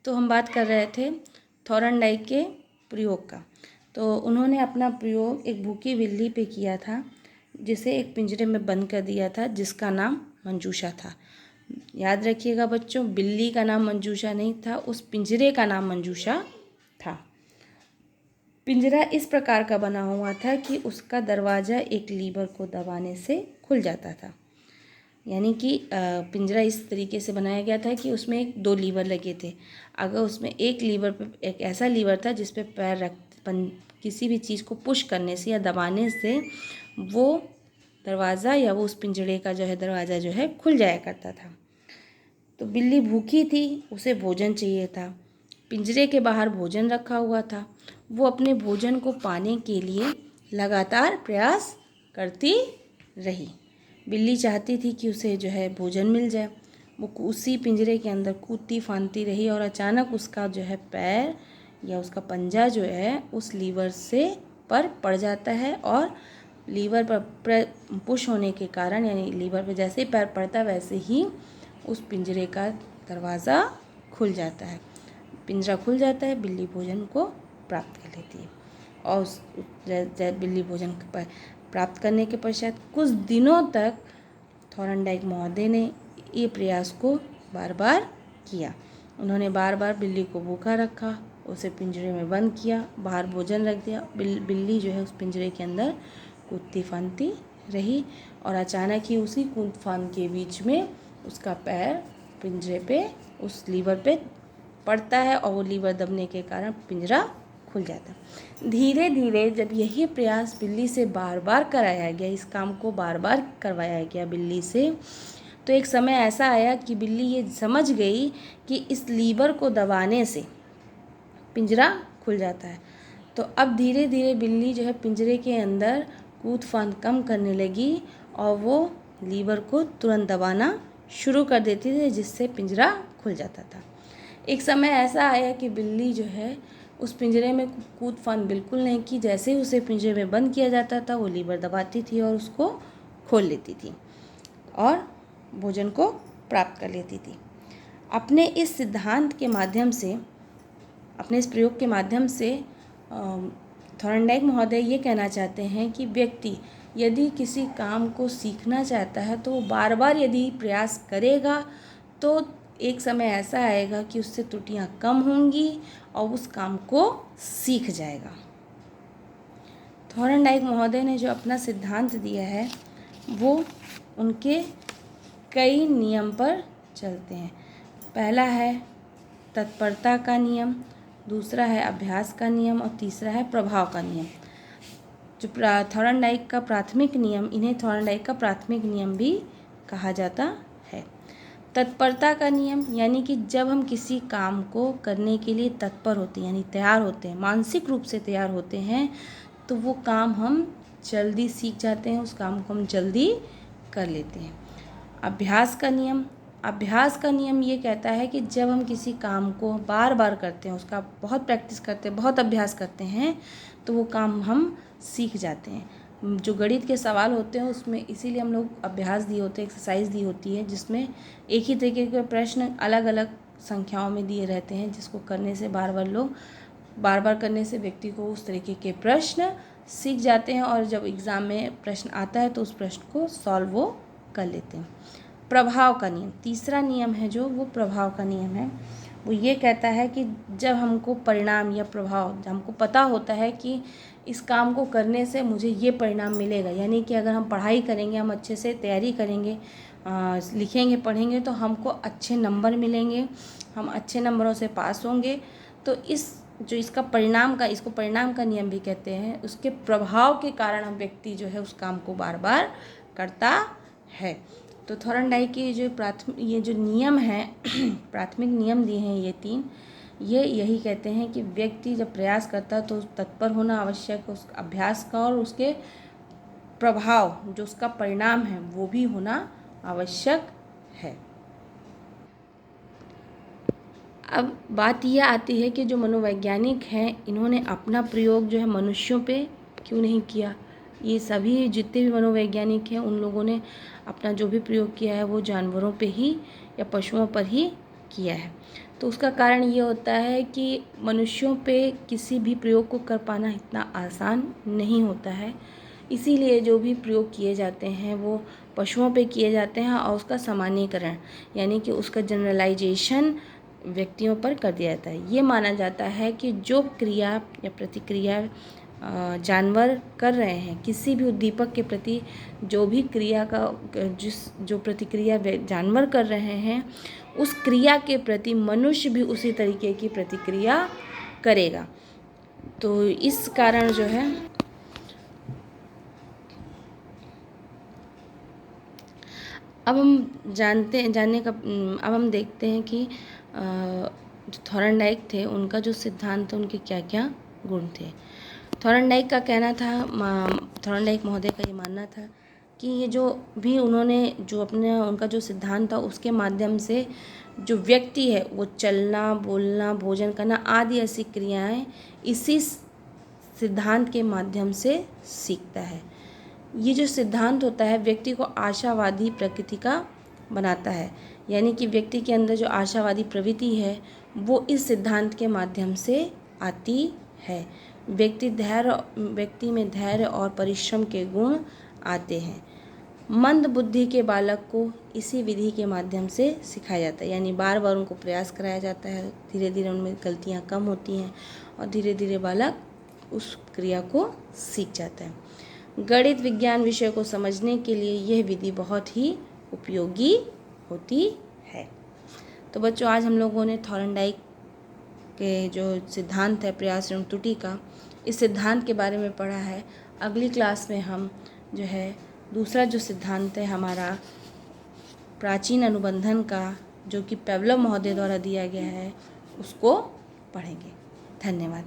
तो हम बात कर रहे थे थॉर्नडाइक के प्रयोग का। तो उन्होंने अपना प्रयोग एक भूखी बिल्ली पे किया था, जिसे एक पिंजरे में बंद कर दिया था, जिसका नाम मंजूषा था। याद रखिएगा बच्चों, बिल्ली का नाम मंजूषा नहीं था, उस पिंजरे का नाम मंजूषा था। पिंजरा इस प्रकार का बना हुआ था कि उसका दरवाज़ा एक लीवर को दबाने से खुल जाता था। यानी कि पिंजरा इस तरीके से बनाया गया था कि उसमें 2 लीवर लगे थे। अगर उसमें एक लीवर पे एक ऐसा लीवर था जिस पे पैर रख किसी भी चीज़ को पुश करने से या दबाने से वो दरवाज़ा या वो उस पिंजरे का जो है दरवाज़ा जो है खुल जाया करता था। तो बिल्ली भूखी थी, उसे भोजन चाहिए था। पिंजरे के बाहर भोजन रखा हुआ था। वो अपने भोजन को पाने के लिए लगातार प्रयास करती रही। बिल्ली चाहती थी कि उसे जो है भोजन मिल जाए। वो उसी पिंजरे के अंदर कूदती फांदती रही और अचानक उसका जो है पैर या उसका पंजा जो है उस लीवर से पर पड़ जाता है और लीवर पर पुश होने के कारण, यानी लीवर पर जैसे ही पैर पड़ता है वैसे ही उस पिंजरे का दरवाज़ा खुल जाता है। पिंजरा खुल जाता है, बिल्ली भोजन को प्राप्त कर लेती है। और बिल्ली भोजन प्राप्त करने के पश्चात कुछ दिनों तक थॉर्नडाइक महोदय ने ये प्रयास को बार बार किया। उन्होंने बार बार बिल्ली को भूखा रखा, उसे पिंजरे में बंद किया, बाहर भोजन रख दिया। बिल्ली जो है उस पिंजरे के अंदर कूदती फांदती रही और अचानक ही उसी कूद फांद के बीच में उसका पैर पिंजरे पे उस लीवर पे पड़ता है और वो लीवर दबने के कारण पिंजरा खुल जाता है। धीरे धीरे जब यही प्रयास बिल्ली से बार बार कराया गया, इस काम को बार बार करवाया गया बिल्ली से, तो एक समय ऐसा आया कि बिल्ली ये समझ गई कि इस लीवर को दबाने से पिंजरा खुल जाता है। तो अब धीरे धीरे बिल्ली जो है पिंजरे के अंदर कूद फांद कम करने लगी और वो लीवर को तुरंत दबाना शुरू कर देती थी, जिससे पिंजरा खुल जाता था। एक समय ऐसा आया कि बिल्ली जो है उस पिंजरे में कूद फांद बिल्कुल नहीं की। जैसे ही उसे पिंजरे में बंद किया जाता था वो लीवर दबाती थी और उसको खोल लेती थी और भोजन को प्राप्त कर लेती थी। अपने इस सिद्धांत के माध्यम से, अपने इस प्रयोग के माध्यम से थॉर्नडाइक महोदय ये कहना चाहते हैं कि व्यक्ति यदि किसी काम को सीखना चाहता है तो वो बार बार यदि प्रयास करेगा तो एक समय ऐसा आएगा कि उससे त्रुटियां कम होंगी और उस काम को सीख जाएगा। थॉर्नडाइक महोदय ने जो अपना सिद्धांत दिया है वो उनके कई नियम पर चलते हैं। पहला है तत्परता का नियम, दूसरा है अभ्यास का नियम और तीसरा है प्रभाव का नियम। जो थॉर्नडाइक का प्राथमिक नियम, इन्हें थॉर्नडाइक का प्राथमिक नियम भी कहा जाता है। तत्परता का नियम यानी कि जब हम किसी काम को करने के लिए तत्पर होते हैं, यानी तैयार होते हैं, मानसिक रूप से तैयार होते हैं, तो वो काम हम जल्दी सीख जाते हैं, उस काम को हम जल्दी कर लेते हैं। अभ्यास का नियम, अभ्यास का नियम ये कहता है कि जब हम किसी काम को बार बार करते हैं, उसका बहुत प्रैक्टिस करते हैं, बहुत अभ्यास करते हैं, तो वो काम हम सीख जाते हैं। जो गणित के सवाल होते हैं उसमें इसीलिए हम लोग अभ्यास दिए होते हैं, एक्सरसाइज दी होती है, जिसमें एक ही तरीके के प्रश्न अलग अलग संख्याओं में दिए रहते हैं, जिसको करने से बार बार करने से व्यक्ति को उस तरीके के प्रश्न सीख जाते हैं और जब एग्ज़ाम में प्रश्न आता है तो उस प्रश्न को सॉल्व वो कर लेते हैं। प्रभाव का नियम, तीसरा नियम है जो वो प्रभाव का नियम है। वो ये कहता है कि जब हमको परिणाम या प्रभाव, जब हमको पता होता है कि इस काम को करने से मुझे ये परिणाम मिलेगा, यानी कि अगर हम पढ़ाई करेंगे, हम अच्छे से तैयारी करेंगे, लिखेंगे पढ़ेंगे तो हमको अच्छे नंबर मिलेंगे, हम अच्छे नंबरों से पास होंगे, तो इसको परिणाम का नियम भी कहते हैं। उसके प्रभाव के कारण हम व्यक्ति जो है उस काम को बार बार करता है। तो थॉर्नडाइक के ये जो नियम हैं प्राथमिक नियम दिए हैं ये 3, ये यही कहते हैं कि व्यक्ति जब प्रयास करता है तो तत्पर होना आवश्यक है, उस अभ्यास का, और उसके प्रभाव जो उसका परिणाम है वो भी होना आवश्यक है। अब बात यह आती है कि जो मनोवैज्ञानिक हैं इन्होंने अपना प्रयोग जो है मनुष्यों पे क्यों नहीं किया। ये सभी जितने भी मनोवैज्ञानिक हैं उन लोगों ने अपना जो भी प्रयोग किया है वो जानवरों पे ही या पशुओं पर ही किया है। तो उसका कारण ये होता है कि मनुष्यों पे किसी भी प्रयोग को कर पाना इतना आसान नहीं होता है, इसीलिए जो भी प्रयोग किए जाते हैं वो पशुओं पे किए जाते हैं और उसका सामान्यीकरण यानी कि उसका जनरलाइजेशन व्यक्तियों पर कर दिया जाता है। ये माना जाता है कि जो क्रिया या प्रतिक्रिया जानवर कर रहे हैं, किसी भी उद्दीपक के प्रति जो भी क्रिया का जो प्रतिक्रिया जानवर कर रहे हैं, उस क्रिया के प्रति मनुष्य भी उसी तरीके की प्रतिक्रिया करेगा। तो इस कारण जो है अब हम देखते हैं कि जो थॉर्नडाइक थे उनका जो सिद्धांत था, उनके क्या क्या गुण थे। थॉर्नडाइक का कहना था, थॉर्नडाइक महोदय का ये मानना था कि ये जो भी उनका जो सिद्धांत था उसके माध्यम से जो व्यक्ति है वो चलना, बोलना, भोजन करना आदि ऐसी क्रियाएं इसी सिद्धांत के माध्यम से सीखता है। ये जो सिद्धांत होता है व्यक्ति को आशावादी प्रकृति का बनाता है, यानी कि व्यक्ति के अंदर जो आशावादी प्रवृत्ति है वो इस सिद्धांत के माध्यम से आती है। व्यक्ति में धैर्य और परिश्रम के गुण आते हैं। मंद बुद्धि के बालक को इसी विधि के माध्यम से सिखाया जाता है, यानी बार बार उनको प्रयास कराया जाता है, धीरे धीरे उनमें गलतियाँ कम होती हैं और धीरे धीरे बालक उस क्रिया को सीख जाता है। गणित विज्ञान विषय को समझने के लिए यह विधि बहुत ही उपयोगी होती है। तो बच्चों, आज हम लोगों ने थॉर्नडाइक के जो सिद्धांत है प्रयास एवं त्रुटि का, इस सिद्धांत के बारे में पढ़ा है। अगली क्लास में हम जो है दूसरा जो सिद्धांत है हमारा प्राचीन अनुबंधन का, जो कि पेवलोव महोदय द्वारा दिया गया है, उसको पढ़ेंगे। धन्यवाद।